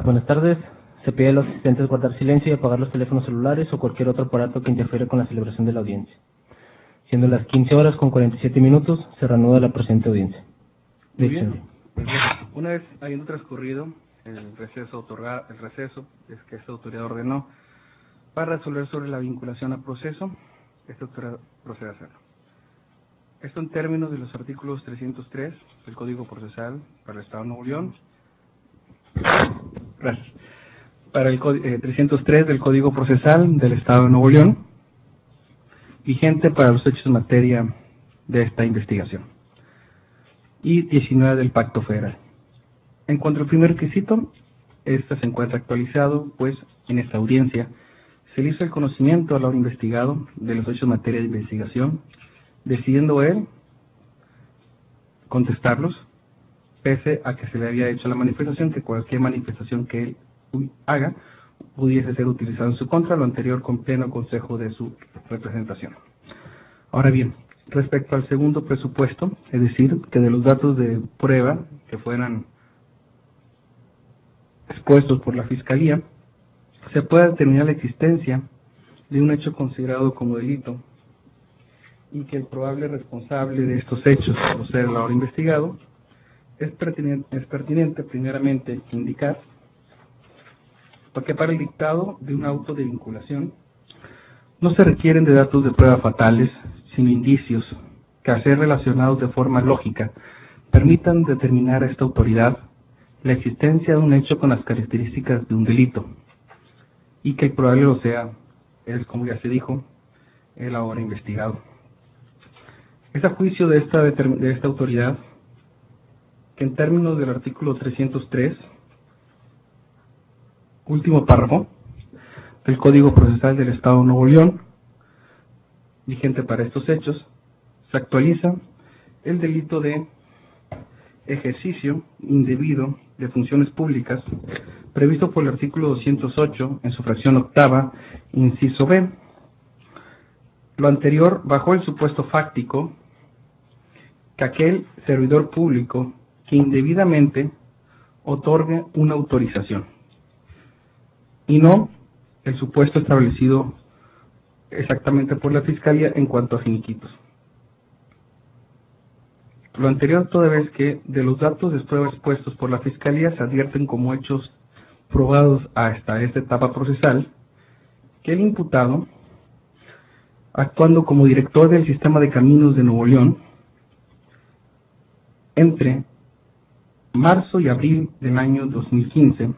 Buenas tardes. Se pide a los asistentes guardar silencio y apagar los teléfonos celulares o cualquier otro aparato que interfiera con la celebración de la audiencia. Siendo las 15 horas con 47 minutos, se reanuda la presente audiencia. Muy bien. Una vez habiendo transcurrido el receso es que esta autoridad ordenó para resolver sobre la vinculación a proceso, esta autoridad procede a hacerlo. Esto en términos de los artículos 303 del Código Procesal para el Estado de Nuevo León. Gracias. Para el 303 del Código Procesal del Estado de Nuevo León, vigente para los hechos en materia de esta investigación. Y 19 del Pacto Federal. En cuanto al primer requisito, este se encuentra actualizado, pues en esta audiencia se le hizo el conocimiento al ahora investigado de los hechos en materia de investigación, decidiendo él contestarlos, pese a que se le había hecho la manifestación que cualquier manifestación que él haga pudiese ser utilizada en su contra, lo anterior con pleno consejo de su representación. Ahora bien, respecto al segundo presupuesto, es decir, que de los datos de prueba que fueran expuestos por la Fiscalía, se puede determinar la existencia de un hecho considerado como delito y que el probable responsable de estos hechos, por ser el ahora investigado, es pertinente primeramente indicar porque para el dictado de un auto de vinculación no se requieren de datos de prueba fatales, sino indicios que, al ser relacionados de forma lógica, permitan determinar a esta autoridad la existencia de un hecho con las características de un delito, y que el probable lo sea, es, como ya se dijo, el ahora investigado. Es a juicio de esta autoridad que, en términos del artículo 303, último párrafo del Código Procesal del Estado de Nuevo León, vigente para estos hechos, se actualiza el delito de ejercicio indebido de funciones públicas previsto por el artículo 208 en su fracción octava, inciso B. Lo anterior bajo el supuesto fáctico que aquel servidor público que indebidamente otorgue una autorización, y no el supuesto establecido exactamente por la Fiscalía en cuanto a finiquitos. Lo anterior toda vez que de los datos de prueba expuestos por la Fiscalía se advierten como hechos probados hasta esta etapa procesal que el imputado, actuando como director del Sistema de Caminos de Nuevo León, entre marzo y abril del año 2015,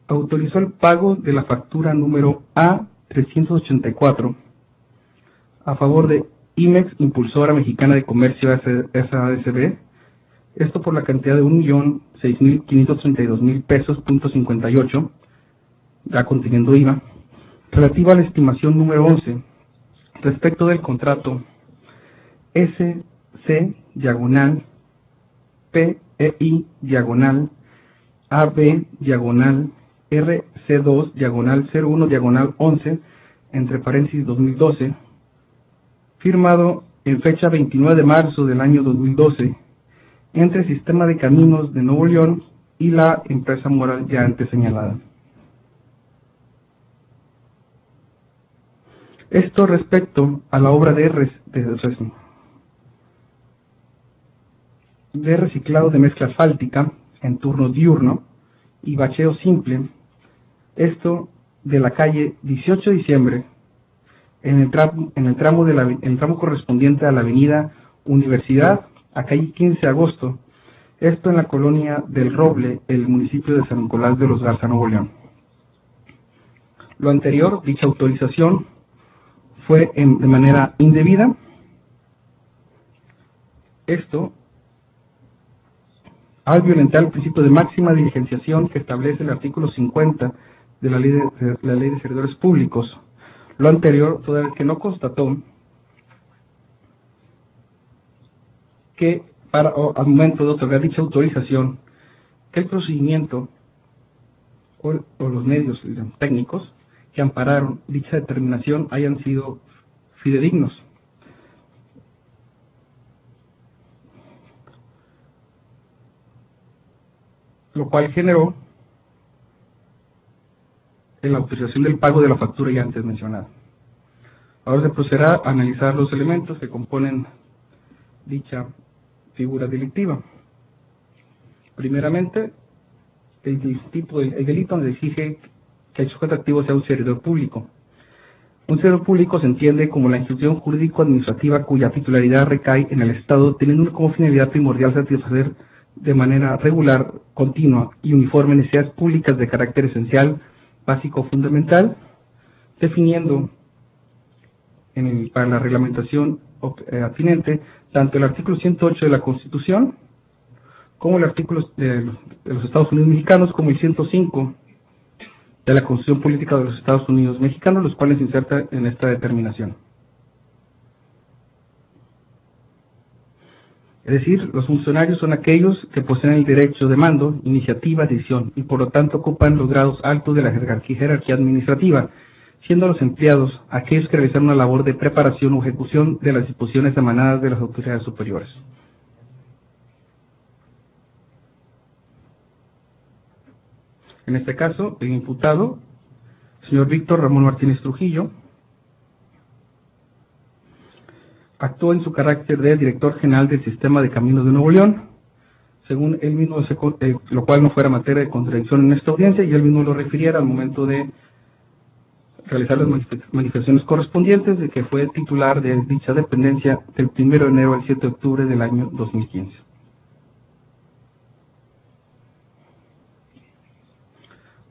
autorizó el pago de la factura número A384 a favor de IMEX, Impulsora Mexicana de Comercio SADCB, esto por la cantidad de 1.006.532.000 pesos, .58, ya conteniendo IVA, relativa a la estimación número 11, respecto del contrato SC/PEI/AB/RC2/01/11, entre paréntesis 2012, firmado en fecha 29 de marzo del año 2012, entre el Sistema de Caminos de Nuevo León y la empresa moral ya antes señalada. Esto respecto a la obra de reciclado de mezcla asfáltica en turno diurno y bacheo simple, esto de la calle 18 de diciembre, en el tramo correspondiente a la avenida Universidad a calle 15 de agosto, esto en la colonia del Roble, el municipio de San Nicolás de los Garza, Nuevo León. Lo anterior, dicha autorización fue de manera indebida, esto al violentar el principio de máxima diligenciación que establece el artículo 50 de la Ley de Servidores Públicos. Lo anterior, toda vez que no constató que al momento de otorgar dicha autorización, que el procedimiento o los medios técnicos que ampararon dicha determinación hayan sido fidedignos. lo cual generó en la autorización del pago de la factura ya antes mencionada. Ahora se procederá a analizar los elementos que componen dicha figura delictiva. Primeramente, el delito donde exige que el sujeto activo sea un servidor público. Un servidor público se entiende como la institución jurídico-administrativa cuya titularidad recae en el Estado, teniendo como finalidad primordial satisfacer de manera regular, continua y uniforme necesidades públicas de carácter esencial, básico o fundamental, definiendo para la reglamentación atinente tanto el artículo 108 de la Constitución como el artículo de los Estados Unidos mexicanos, como el 105 de la Constitución Política de los Estados Unidos mexicanos, los cuales se insertan en esta determinación. Es decir, los funcionarios son aquellos que poseen el derecho de mando, iniciativa, decisión, y por lo tanto ocupan los grados altos de la jerarquía administrativa, siendo los empleados aquellos que realizan una labor de preparación o ejecución de las disposiciones emanadas de las autoridades superiores. En este caso, el imputado, señor Víctor Ramón Martínez Trujillo, actuó en su carácter de director general del Sistema de Caminos de Nuevo León, según él mismo, lo cual no fuera materia de contradicción en esta audiencia, y él mismo lo refiriera al momento de realizar las manifestaciones correspondientes de que fue titular de dicha dependencia del 1 de enero al 7 de octubre del año 2015.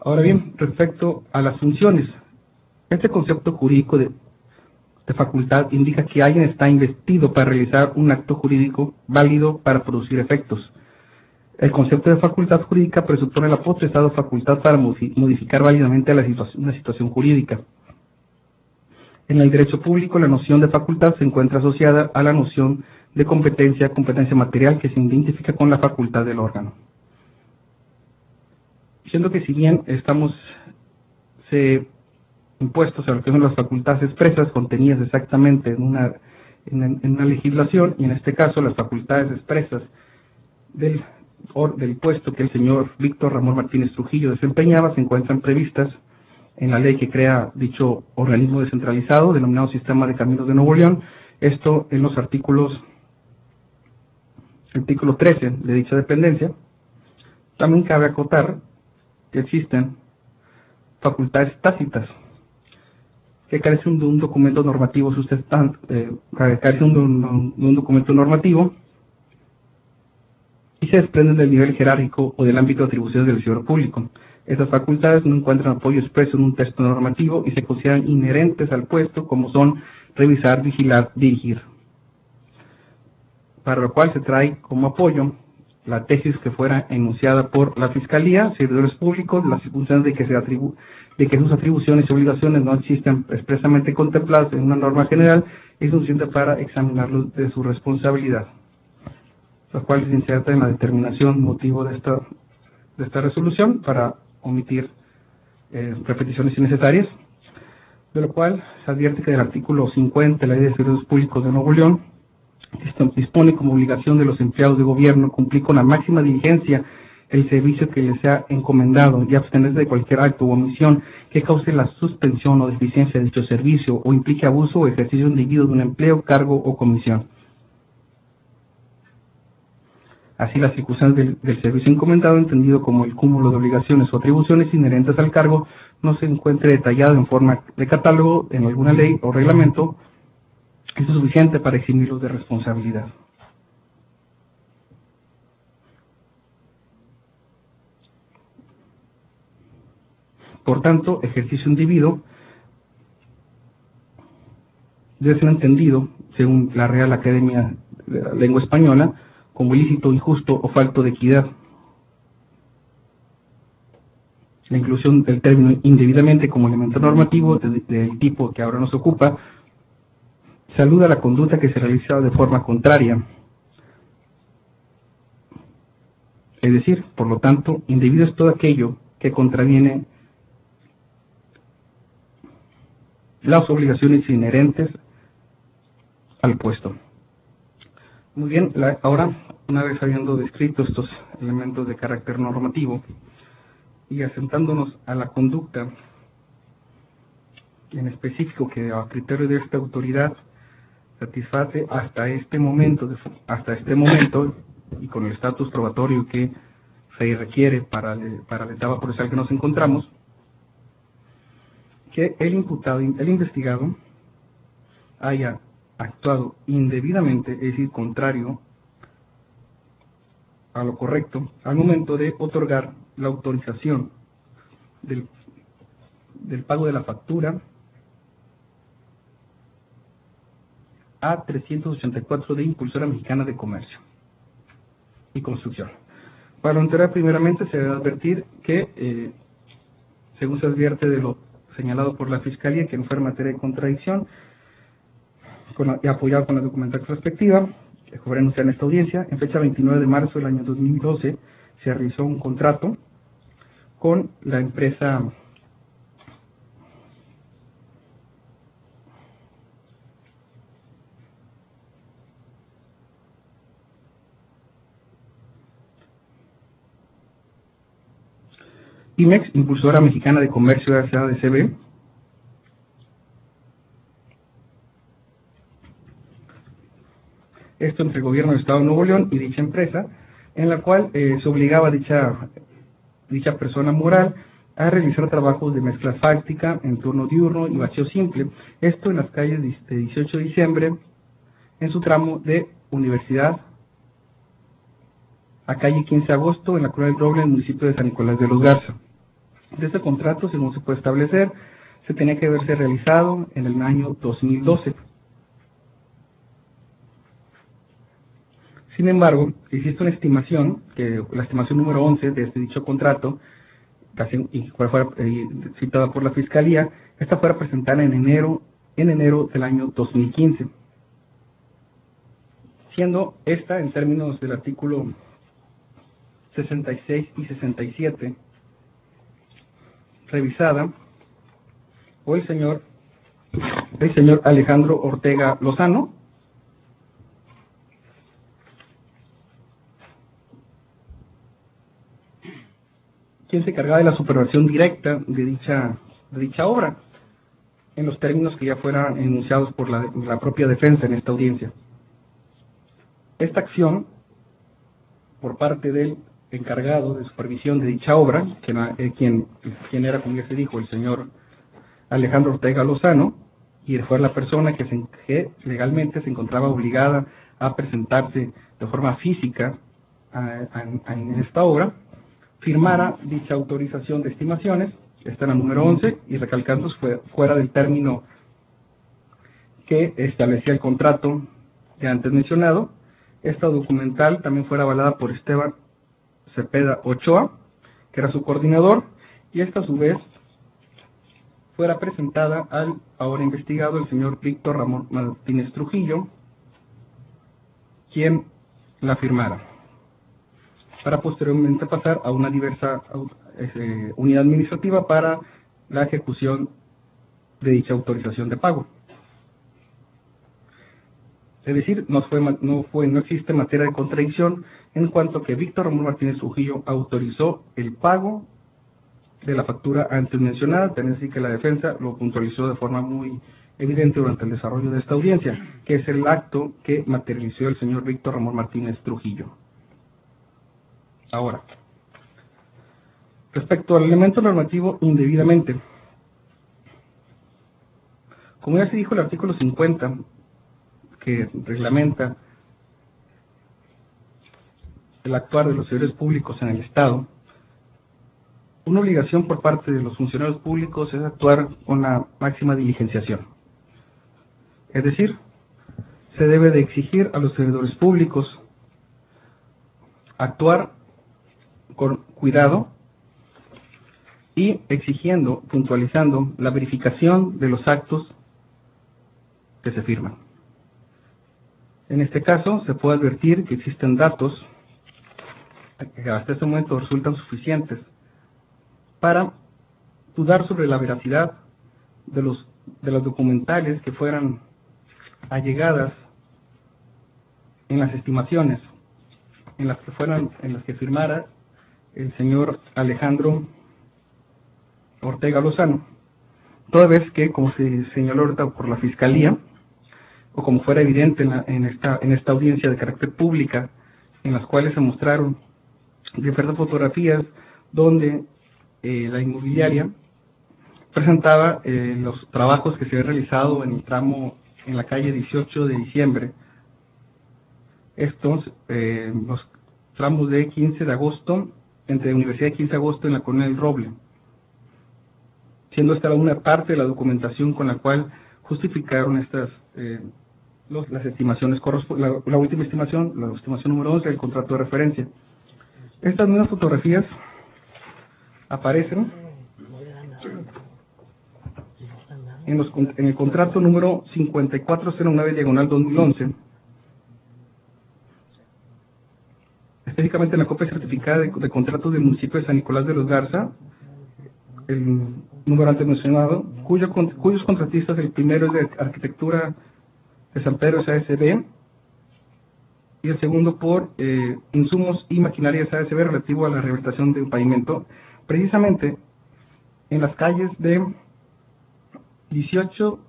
Ahora bien, respecto a las funciones, este concepto jurídico de facultad indica que alguien está investido para realizar un acto jurídico válido para producir efectos. El concepto de facultad jurídica presupone la potestad o facultad para modificar válidamente una situación jurídica. En el derecho público, la noción de facultad se encuentra asociada a la noción de competencia material que se identifica con la facultad del órgano. Siendo que si bien estamos impuestos a lo que son las facultades expresas contenidas exactamente en una legislación, y en este caso las facultades expresas del puesto que el señor Víctor Ramón Martínez Trujillo desempeñaba se encuentran previstas en la ley que crea dicho organismo descentralizado denominado Sistema de Caminos de Nuevo León, esto en los artículo 13 de dicha dependencia. También cabe acotar que existen facultades tácitas que carecen de un documento normativo carecen de un documento normativo y se desprenden del nivel jerárquico o del ámbito de atribuciones del servidor público. Estas facultades no encuentran apoyo expreso en un texto normativo y se consideran inherentes al puesto, como son revisar, vigilar, dirigir. Para lo cual se trae como apoyo la tesis que fuera enunciada por la Fiscalía, servidores públicos, las circunstancias de que sus atribuciones y obligaciones no existen expresamente contempladas en una norma general, es suficiente para examinarlos de su responsabilidad, lo cual se inserta en la determinación motivo de esta resolución para omitir repeticiones innecesarias, de lo cual se advierte que del artículo 50 de la Ley de Servicios Públicos de Nuevo León dispone como obligación de los empleados de gobierno cumplir con la máxima diligencia el servicio que les sea encomendado y abstenerse de cualquier acto o omisión que cause la suspensión o deficiencia de dicho servicio o implique abuso o ejercicio indebido de un empleo, cargo o comisión. Así, las circunstancias del servicio encomendado, entendido como el cúmulo de obligaciones o atribuciones inherentes al cargo, no se encuentre detallado en forma de catálogo en alguna ley o reglamento, es suficiente para eximirlos de responsabilidad. Por tanto, ejercicio indebido debe ser entendido, según la Real Academia de la Lengua Española, como ilícito, injusto o falto de equidad. La inclusión del término indebidamente como elemento normativo del tipo que ahora nos ocupa saluda la conducta que se realiza de forma contraria. Es decir, por lo tanto, indebido es todo aquello que contraviene las obligaciones inherentes al puesto. Muy bien, ahora, una vez habiendo descrito estos elementos de carácter normativo y asentándonos a la conducta en específico que a criterio de esta autoridad satisface hasta este momento y con el estatus probatorio que se requiere para la etapa procesal que nos encontramos, que el imputado, el investigado, haya actuado indebidamente, es decir, contrario a lo correcto, al momento de otorgar la autorización del pago de la factura a 384 de Impulsora Mexicana de Comercio y Construcción. Para entrar primeramente se debe advertir que, según se advierte de lo señalado por la Fiscalía, que no fue en materia de contradicción, y apoyado con la documentación respectiva, que fue anunciada en esta audiencia, en fecha 29 de marzo del año 2012 se realizó un contrato con la empresa IMEX, Impulsora Mexicana de Comercio S.A.D.C.B., esto entre el gobierno del Estado de Nuevo León y dicha empresa, en la cual se obligaba a dicha persona moral a realizar trabajos de mezcla asfáltica en turno diurno y vacío simple, esto en las calles de 18 de diciembre, en su tramo de Universidad a calle 15 de agosto, en la Colonia del Roble, en el municipio de San Nicolás de los Garza. De este contrato, según se puede establecer, se tenía que haberse realizado en el año 2012. Sin embargo, existe una estimación, que la estimación número 11 de dicho contrato, y cual fuera citada por la Fiscalía, esta fuera presentada en enero del año 2015, siendo esta, en términos del artículo 66 y 67, revisada por el señor Alejandro Ortega Lozano, quien se encargaba de la supervisión directa de dicha obra, en los términos que ya fueran enunciados por la propia defensa en esta audiencia. Esta acción, por parte del encargado de supervisión de dicha obra, quien era, como ya se dijo, el señor Alejandro Ortega Lozano, y fue la persona que legalmente se encontraba obligada a presentarse de forma física en esta obra, firmara dicha autorización de estimaciones, esta era la número 11, y recalcando fuera del término que establecía el contrato que antes mencionado. Esta documental también fuera avalada por Esteban Cepeda Ochoa, que era su coordinador, y esta a su vez fuera presentada al ahora investigado, el señor Víctor Ramón Martínez Trujillo, quien la firmara, para posteriormente pasar a una diversa unidad administrativa para la ejecución de dicha autorización de pago. Es decir, no existe materia de contradicción en cuanto que Víctor Ramón Martínez Trujillo autorizó el pago de la factura antes mencionada, también así que la defensa lo puntualizó de forma muy evidente durante el desarrollo de esta audiencia, que es el acto que materializó el señor Víctor Ramón Martínez Trujillo. Ahora, respecto al elemento normativo indebidamente, como ya se dijo, el artículo 50, que reglamenta el actuar de los servidores públicos en el Estado, una obligación por parte de los funcionarios públicos es actuar con la máxima diligenciación. Es decir, se debe de exigir a los servidores públicos actuar con cuidado y exigiendo, puntualizando la verificación de los actos que se firman. En este caso, se puede advertir que existen datos que hasta este momento resultan suficientes para dudar sobre la veracidad de las documentales que fueran allegadas en las estimaciones en las que firmara el señor Alejandro Ortega Lozano, toda vez que, como se señaló ahorita por la Fiscalía, o como fuera evidente en esta audiencia de carácter pública, en las cuales se mostraron diversas fotografías donde la inmobiliaria presentaba los trabajos que se habían realizado en el tramo en la calle 18 de diciembre. Estos, los tramos de 15 de agosto, entre Universidad y 15 de agosto en la colonia del Roble, siendo esta una parte de la documentación con la cual justificaron estas las estimaciones, la última estimación, la estimación número 11 del contrato de referencia. Estas mismas fotografías aparecen en el contrato número 5409/2011, específicamente en la copia certificada de contratos del municipio de San Nicolás de los Garza, el número antes mencionado, cuyos contratistas, el primero es de Arquitectura de San Pedro SASB, y el segundo por insumos y maquinaria SASB relativo a la rehabilitación de un pavimento, precisamente en las calles de 18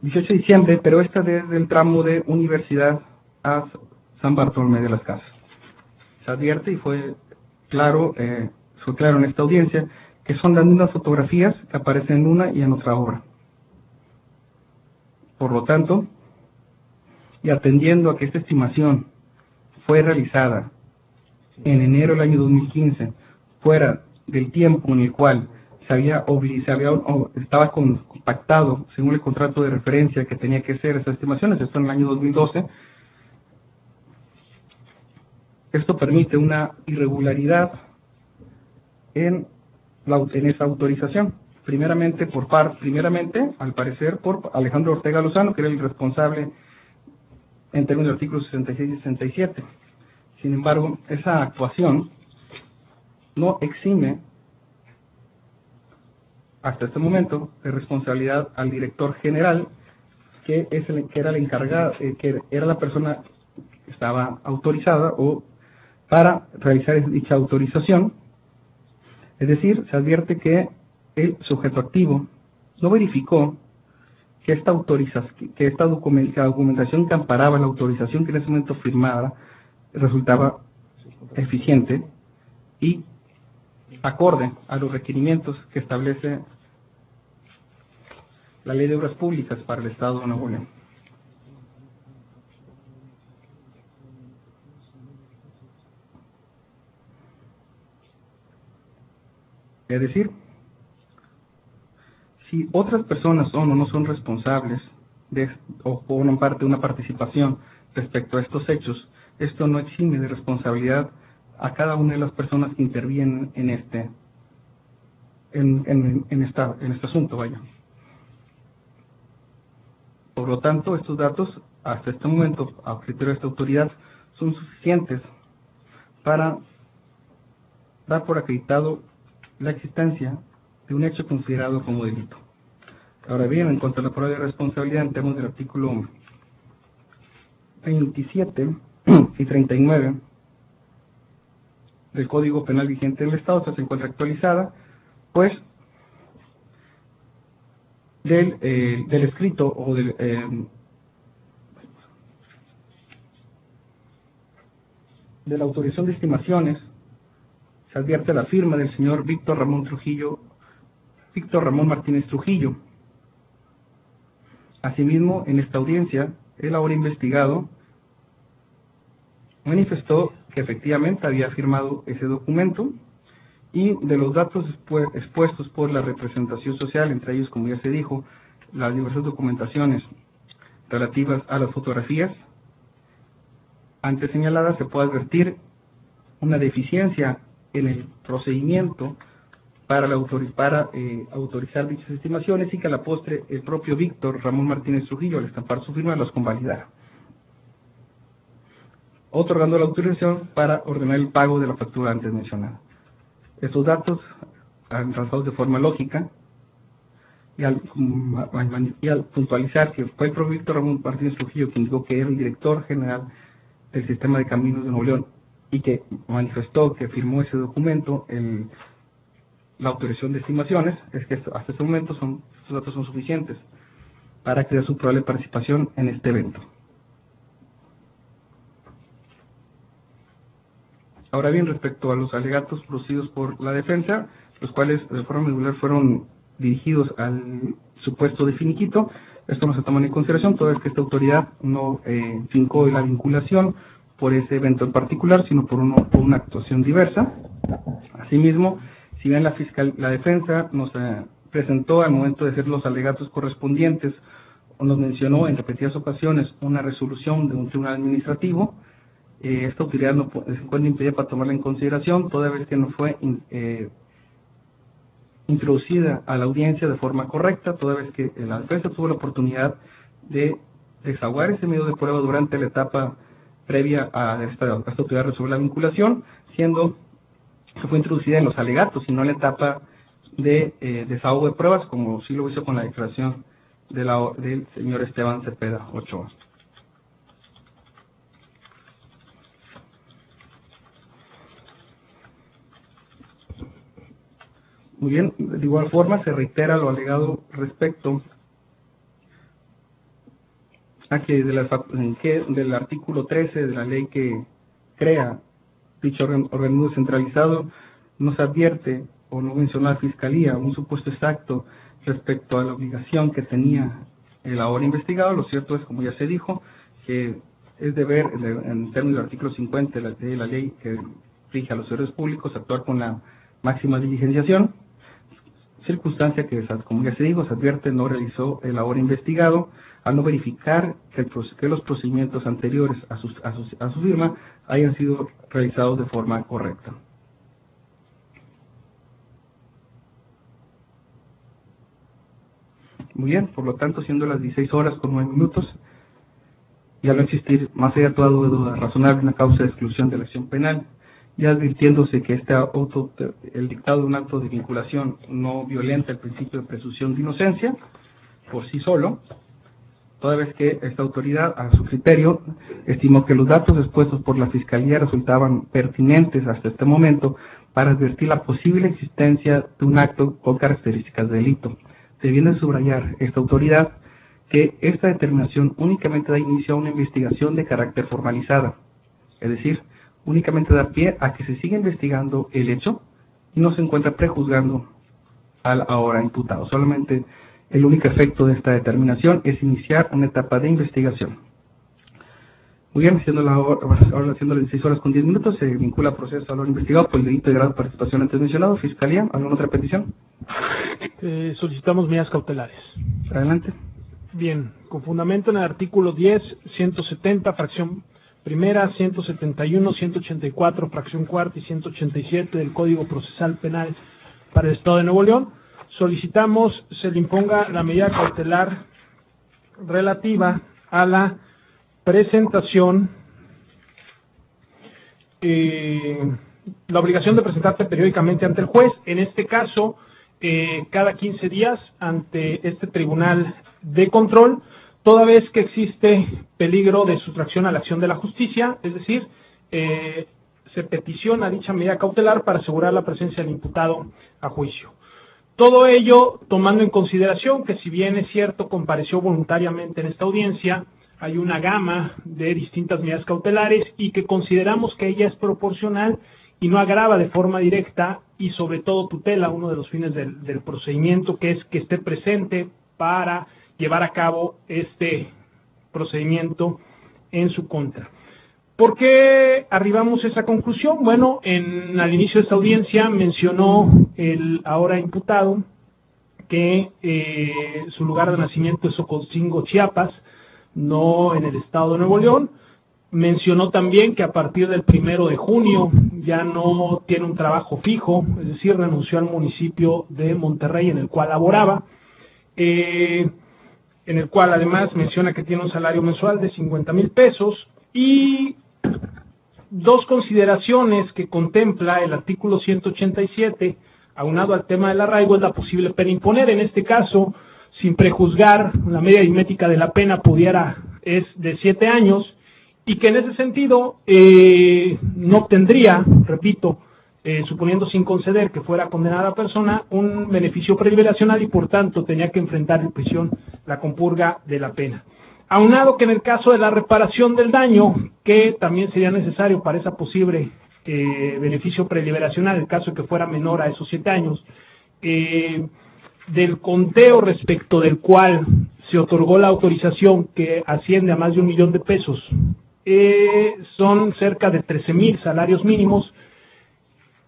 de diciembre, pero esta desde el tramo de Universidad a San Bartolomé de las Casas. Se advierte y fue claro en esta audiencia que son las mismas fotografías que aparecen en una y en otra obra. Por lo tanto, y atendiendo a que esta estimación fue realizada en enero del año 2015, fuera del tiempo en el cual estaba compactado según el contrato de referencia que tenía que ser esas estimaciones, esto en el año 2012, esto permite una irregularidad en esa autorización. Primeramente, al parecer, por Alejandro Ortega Lozano, que era el responsable en términos de artículos 66 y 67. Sin embargo, esa actuación no exime hasta este momento de responsabilidad al director general, que era el encargado, que era la persona que estaba autorizada o para realizar dicha autorización. Es decir, se advierte que el sujeto activo no verificó que esta documentación que amparaba la autorización que en ese momento firmaba resultaba eficiente y acorde a los requerimientos que establece la Ley de Obras Públicas para el Estado de Nuevo León. Es decir, si otras personas son o no son responsables o forman parte de una participación respecto a estos hechos, esto no exime de responsabilidad a cada una de las personas que intervienen en este asunto, vaya. Por lo tanto, estos datos, hasta este momento, a criterio de esta autoridad, son suficientes para dar por acreditado la existencia de un hecho considerado como delito. Ahora bien, en cuanto a la prueba de responsabilidad en términos del artículo 27 y 39 del Código Penal vigente del Estado, se encuentra actualizada, pues, del escrito o de la autorización de estimaciones, se advierte la firma del señor Víctor Ramón Martínez Trujillo. Asimismo, en esta audiencia, el ahora investigado manifestó que efectivamente había firmado ese documento y de los datos expuestos por la representación social, entre ellos, como ya se dijo, las diversas documentaciones relativas a las fotografías antes señaladas, se puede advertir una deficiencia en el procedimiento para autorizar dichas estimaciones y que a la postre el propio Víctor Ramón Martínez Trujillo, al estampar su firma, los convalidara, otorgando la autorización para ordenar el pago de la factura antes mencionada. Estos datos, trazados de forma lógica, y al puntualizar que fue el propio Víctor Ramón Martínez Trujillo quien dijo que era el director general del Sistema de Caminos de Nuevo León y que manifestó que firmó ese documento, la autorización de estimaciones, es que hasta este momento estos datos son suficientes para crear su probable participación en este evento. Ahora bien, respecto a los alegatos producidos por la defensa, los cuales de forma regular fueron dirigidos al supuesto de finiquito, esto no se toma en consideración, toda vez que esta autoridad no fincó la vinculación por ese evento en particular, sino por una actuación diversa. Asimismo, si bien la defensa nos presentó al momento de hacer los alegatos correspondientes, o nos mencionó en repetidas ocasiones una resolución de un tribunal administrativo, esta autoridad no se encuentra impedida para tomarla en consideración, toda vez que no fue introducida a la audiencia de forma correcta, toda vez que la defensa tuvo la oportunidad de desahogar ese medio de prueba durante la etapa previa a esta autoridad resolver la vinculación, siendo que fue introducida en los alegatos y no en la etapa de desahogo de pruebas, como sí lo hizo con la declaración del señor Esteban Cepeda Ochoa. Muy bien, de igual forma se reitera lo alegado respecto a que del artículo 13 de la ley que crea dicho organismo centralizado no se advierte o no menciona la Fiscalía un supuesto exacto respecto a la obligación que tenía el ahora investigado. Lo cierto es, como ya se dijo, que es deber, en términos del artículo 50 de la ley que rige a los servidores públicos, actuar con la máxima diligenciación, circunstancia que, como ya se dijo, se advierte no realizó el ahora investigado al no verificar que los procedimientos anteriores a su firma hayan sido realizados de forma correcta. Muy bien, por lo tanto, siendo las 16:09, y al no existir más allá de toda duda razonable una causa de exclusión de la acción penal, y advirtiéndose que el dictado de un acto de vinculación no violenta el principio de presunción de inocencia por sí solo, toda vez que esta autoridad, a su criterio, estimó que los datos expuestos por la Fiscalía resultaban pertinentes hasta este momento para advertir la posible existencia de un acto con características de delito. Se viene a subrayar esta autoridad que esta determinación únicamente da inicio a una investigación de carácter formalizada, es decir, únicamente da pie a que se siga investigando el hecho y no se encuentra prejuzgando al ahora imputado. Solamente el único efecto de esta determinación es iniciar una etapa de investigación. Muy bien, siendo las 16:10, se vincula a proceso al ahora investigado por el delito de grado de participación antes mencionado. Fiscalía, ¿alguna otra petición? Solicitamos medidas cautelares. Adelante. Bien, con fundamento en el artículo 10, 170, fracción primera, 171, 184, fracción cuarta y 187 del Código Procesal Penal para el Estado de Nuevo León, solicitamos se le imponga la medida cautelar relativa a la presentación, la obligación de presentarte periódicamente ante el juez, en este caso, cada 15 días ante este tribunal de control, toda vez que existe peligro de sustracción a la acción de la justicia, es decir, se peticiona dicha medida cautelar para asegurar la presencia del imputado a juicio. Todo ello tomando en consideración que, si bien es cierto, compareció voluntariamente en esta audiencia, hay una gama de distintas medidas cautelares y que consideramos que ella es proporcional y no agrava de forma directa y sobre todo tutela uno de los fines del procedimiento, que es que esté presente para llevar a cabo este procedimiento en su contra. ¿Por qué arribamos a esa conclusión? Bueno, al inicio de esta audiencia mencionó el ahora imputado que su lugar de nacimiento es Ocosingo, Chiapas, no en el estado de Nuevo León. Mencionó también que a partir del 1 de junio ya no tiene un trabajo fijo, es decir, renunció al municipio de Monterrey en el cual laboraba, en el cual además menciona que tiene un salario mensual de 50,000 pesos y dos consideraciones que contempla el artículo 187, aunado al tema del arraigo, es la posible pena imponer. En este caso, sin prejuzgar, la media aritmética de la pena es de 7 años, y que en ese sentido no obtendría, repito, suponiendo sin conceder que fuera condenada la persona, un beneficio preliberacional y por tanto tenía que enfrentar en prisión la compurga de la pena. Aunado que en el caso de la reparación del daño, que también sería necesario para esa posible beneficio preliberacional, en el caso de que fuera menor a esos 7 años, del conteo respecto del cual se otorgó la autorización, que asciende a más de 1 millón de pesos, son cerca de 13,000 salarios mínimos,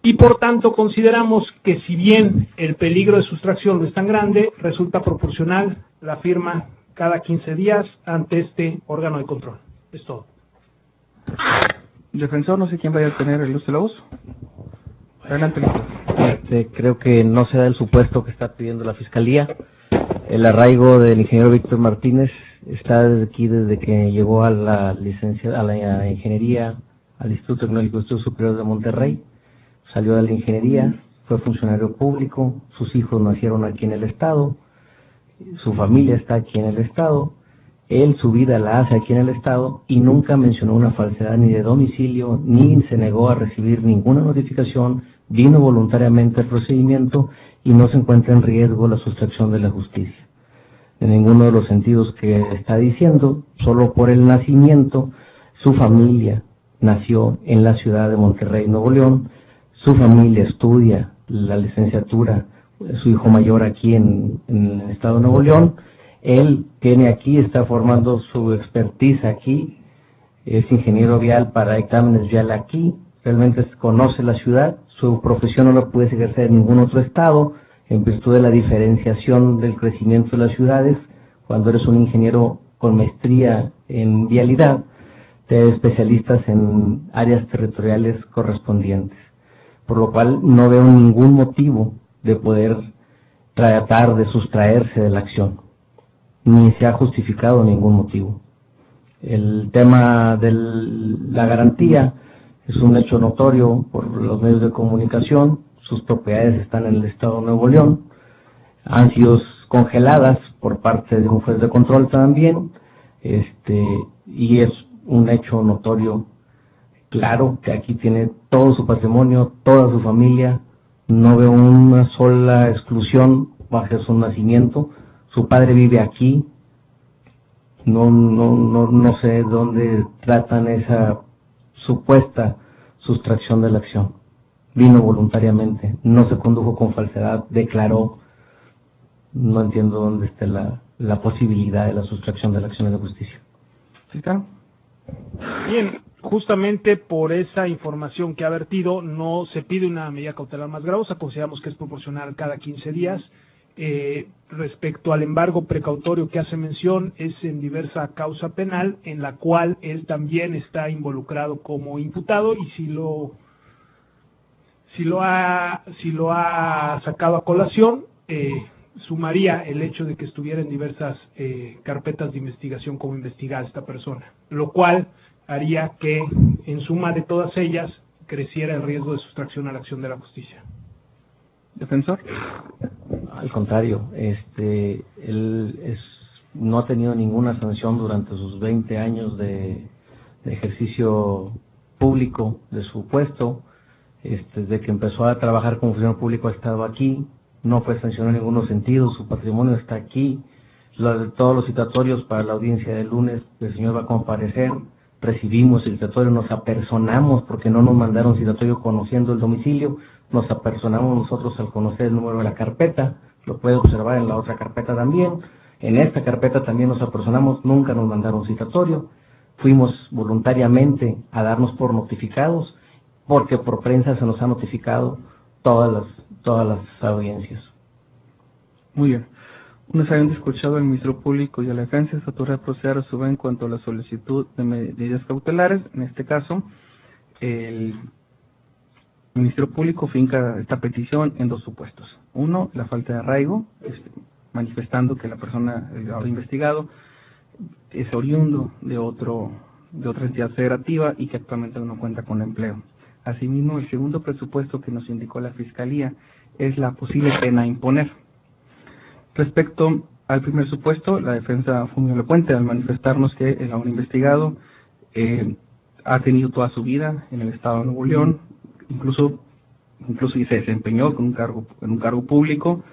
y por tanto consideramos que si bien el peligro de sustracción no es tan grande, resulta proporcional la firma cada 15 días ante este órgano de control. Es todo. Defensor, no sé quién vaya a tener el uso de la voz. Adelante, creo que no se da el supuesto que está pidiendo la Fiscalía. El arraigo del ingeniero Víctor Martínez está desde que llegó a la ingeniería, al Instituto Tecnológico de Estudios Superiores de Monterrey. Salió de la ingeniería, fue funcionario público, sus hijos nacieron aquí en el estado, su familia está aquí en el estado, él su vida la hace aquí en el estado y nunca mencionó una falsedad ni de domicilio, ni se negó a recibir ninguna notificación, vino voluntariamente al procedimiento y no se encuentra en riesgo la sustracción de la justicia. En ninguno de los sentidos que está diciendo, solo por el nacimiento, su familia nació en la ciudad de Monterrey, Nuevo León, su familia estudia la licenciatura, su hijo mayor aquí en el estado de Nuevo León, él tiene aquí, está formando su expertise aquí, es ingeniero vial para exámenes vial aquí, realmente conoce la ciudad, su profesión no la puede ejercer en ningún otro estado, en virtud de la diferenciación del crecimiento de las ciudades. Cuando eres un ingeniero con maestría en vialidad, te eres especialistas en áreas territoriales correspondientes, por lo cual no veo ningún motivo de poder tratar de sustraerse de la acción, ni se ha justificado ningún motivo. El tema de la garantía es un hecho notorio por los medios de comunicación, sus propiedades están en el estado de Nuevo León, han sido congeladas por parte de un juez de control también, y es un hecho notorio, claro, que aquí tiene todo su patrimonio, toda su familia, no veo una sola exclusión bajo su nacimiento, su padre vive aquí, no sé dónde tratan esa supuesta sustracción de la acción. Vino voluntariamente, no se condujo con falsedad, declaró. No entiendo dónde está la posibilidad de la sustracción de la acción de la justicia. ¿Sí, claro? Bien, justamente por esa información que ha vertido, no se pide una medida cautelar más gravosa, consideramos que es proporcional cada 15 días. Respecto al embargo precautorio que hace mención, es en diversa causa penal en la cual él también está involucrado como imputado, y si lo ha sacado a colación, sumaría el hecho de que estuviera en diversas carpetas de investigación como investigada esta persona, lo cual haría que en suma de todas ellas creciera el riesgo de sustracción a la acción de la justicia. Defensor. Al contrario, él no ha tenido ninguna sanción durante sus 20 años de ejercicio público de su puesto. Desde que empezó a trabajar como funcionario público ha estado aquí, no fue sancionado en ninguno sentido, su patrimonio está aquí, todos los citatorios para la audiencia del lunes, el señor va a comparecer, recibimos el citatorio, nos apersonamos porque no nos mandaron citatorio conociendo el domicilio, nos apersonamos nosotros al conocer el número de la carpeta, lo puede observar en la otra carpeta también, en esta carpeta también nos apersonamos, nunca nos mandaron citatorio, fuimos voluntariamente a darnos por notificados, porque por prensa se nos ha notificado todas las audiencias. Muy bien. Una vez habiendo escuchado al Ministerio Público y a la defensa, esta autoridad de proceder a su vez en cuanto a la solicitud de medidas cautelares. En este caso, el Ministerio Público finca esta petición en 2 supuestos. Uno, la falta de arraigo, manifestando que la persona, el investigado, es oriundo de otra entidad federativa y que actualmente no cuenta con empleo. Asimismo, el segundo presupuesto que nos indicó la Fiscalía es la posible pena a imponer. Respecto Al primer supuesto, la defensa fue muy elocuente al manifestarnos que el ahora investigado ha tenido toda su vida en el estado de Nuevo León, incluso y se desempeñó en un cargo público.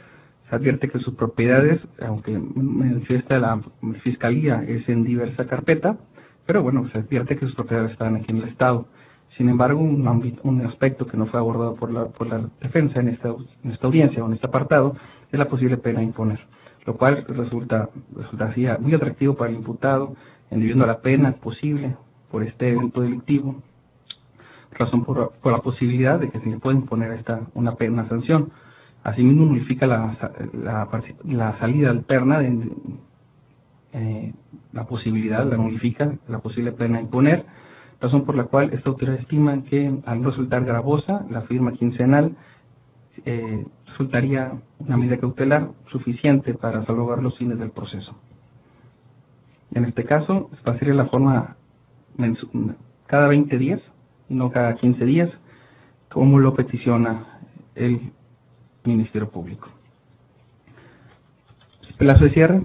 Se advierte que sus propiedades, aunque manifiesta la fiscalía, es en diversa carpeta, pero bueno, se advierte que sus propiedades están aquí en el estado. Sin embargo, un aspecto que no fue abordado por la defensa en esta audiencia o en este apartado es la posible pena a imponer, lo cual resulta así muy atractivo para el imputado, entendiendo la pena posible por este evento delictivo, razón por la posibilidad de que se le pueda imponer una sanción. Asimismo, nulifica la salida alterna la posibilidad, la nulifica la posible pena a imponer, razón por la cual esta autoridad estima que al resultar gravosa la firma quincenal resultaría una medida cautelar suficiente para salvaguardar los fines del proceso. En este caso, sería la forma cada 20 días, no cada 15 días, como lo peticiona el Ministerio Público. Plazo de cierre.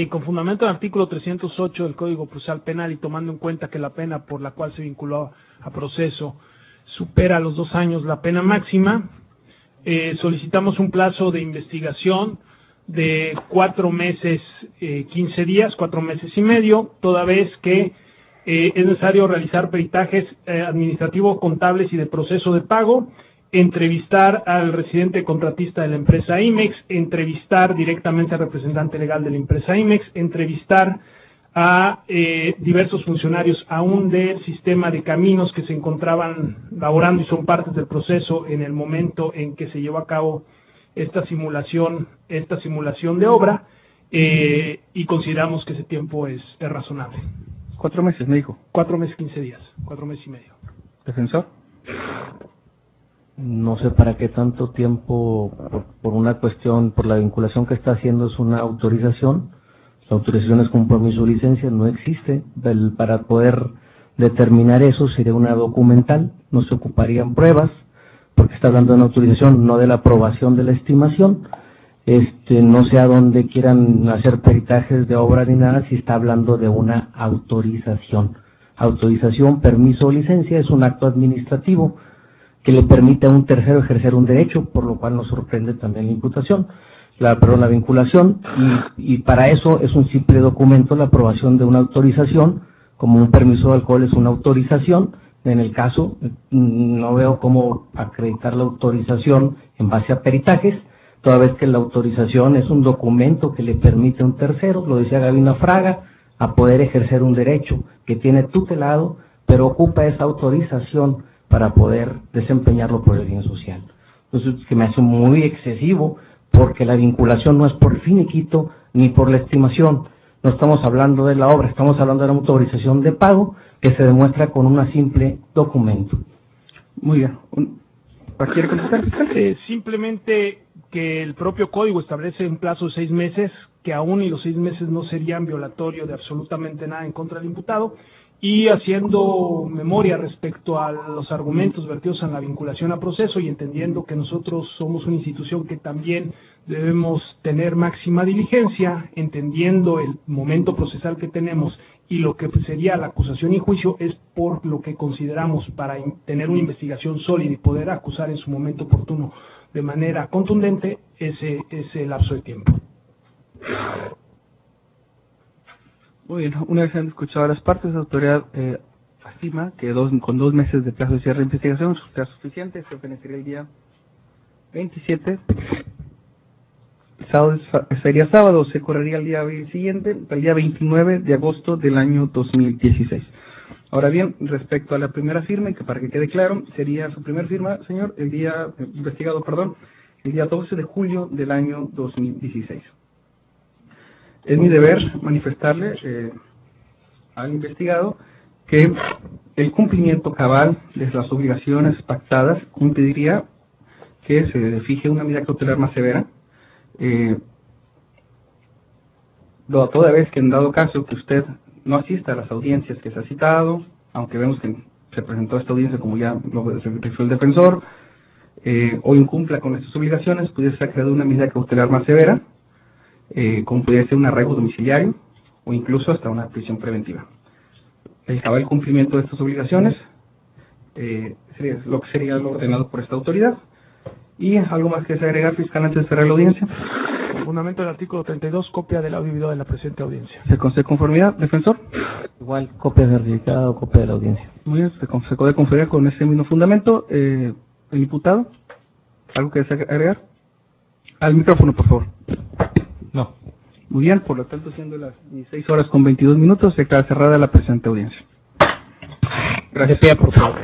Con fundamento en el artículo 308 del Código Procesal Penal y tomando en cuenta que la pena por la cual se vinculó a proceso supera los 2 años la pena máxima, solicitamos un plazo de investigación de 4 meses, 15 días, 4 meses y medio, toda vez que es necesario realizar peritajes administrativos, contables y de proceso de pago, entrevistar al residente contratista de la empresa IMEX, entrevistar directamente al representante legal de la empresa IMEX, entrevistar a diversos funcionarios aún del sistema de caminos que se encontraban laborando y son partes del proceso en el momento en que se llevó a cabo esta simulación de obra, y consideramos que ese tiempo es razonable. 4 meses, me dijo. 4 meses, 15 días, 4 meses y medio. ¿Defensor? No sé para qué tanto tiempo, por una cuestión, por la vinculación que está haciendo es una autorización. La autorización es compromiso de licencia, no existe. Para poder determinar eso sería una documental, no se ocuparían pruebas, porque está hablando de una autorización, no de la aprobación de la estimación. No sé a dónde quieran hacer peritajes de obra ni nada, si está hablando de una autorización. Autorización, permiso o licencia es un acto administrativo que le permite a un tercero ejercer un derecho, por lo cual nos sorprende también la imputación, la vinculación, y para eso es un simple documento la aprobación de una autorización, como un permiso de alcohol es una autorización. En el caso, no veo cómo acreditar la autorización en base a peritajes, toda vez que la autorización es un documento que le permite a un tercero, lo decía Gabino Fraga, a poder ejercer un derecho que tiene tutelado, pero ocupa esa autorización para poder desempeñarlo por el bien social. Entonces, que me hace muy excesivo, porque la vinculación no es por finiquito ni por la estimación. No estamos hablando de la obra, estamos hablando de una autorización de pago que se demuestra con un simple documento. Muy bien. ¿Quiere contestar, fiscal? Simplemente que el propio código establece un plazo de 6 meses, que aún y los 6 meses no serían violatorio de absolutamente nada en contra del imputado, y haciendo memoria respecto a los argumentos vertidos en la vinculación a proceso y entendiendo que nosotros somos una institución que también debemos tener máxima diligencia, entendiendo el momento procesal que tenemos y lo que sería la acusación y juicio, es por lo que consideramos para tener una investigación sólida y poder acusar en su momento oportuno de manera contundente ese lapso de tiempo. Muy bien, una vez han escuchado las partes, la autoridad estima que con 2 meses de plazo de cierre de investigación será suficiente. Se ofrecería el día 27, sería sábado, se correría el día siguiente, el día 29 de agosto del año 2016. Ahora bien, respecto a la primera firma, que para que quede claro, sería su primera firma, señor, el día 12 de julio del año 2016. Es mi deber manifestarle al investigado que el cumplimiento cabal de las obligaciones pactadas impediría que se fije una medida cautelar más severa, toda vez que en dado caso que usted no asista a las audiencias que se ha citado, aunque vemos que se presentó esta audiencia como ya lo refirió el defensor, o incumpla con estas obligaciones, pudiese ser creada una medida cautelar más severa, como pudiera ser un arraigo domiciliario o incluso hasta una prisión preventiva. El cabal cumplimiento de estas obligaciones sería lo que sería lo ordenado por esta autoridad. ¿Y algo más que se agregar, fiscal, antes de cerrar la audiencia? Fundamento del artículo 32, copia del audio y video de la presente audiencia. ¿Se concede conformidad, defensor? Igual, copia certificada o copia de la audiencia. Muy bien, se concede conformidad con ese mismo fundamento. El imputado, ¿algo que desea agregar? Al micrófono, por favor. No. Muy bien, por lo tanto, siendo las 16 horas con 22 minutos, se declara cerrada la presente audiencia. Gracias. De pie, por favor.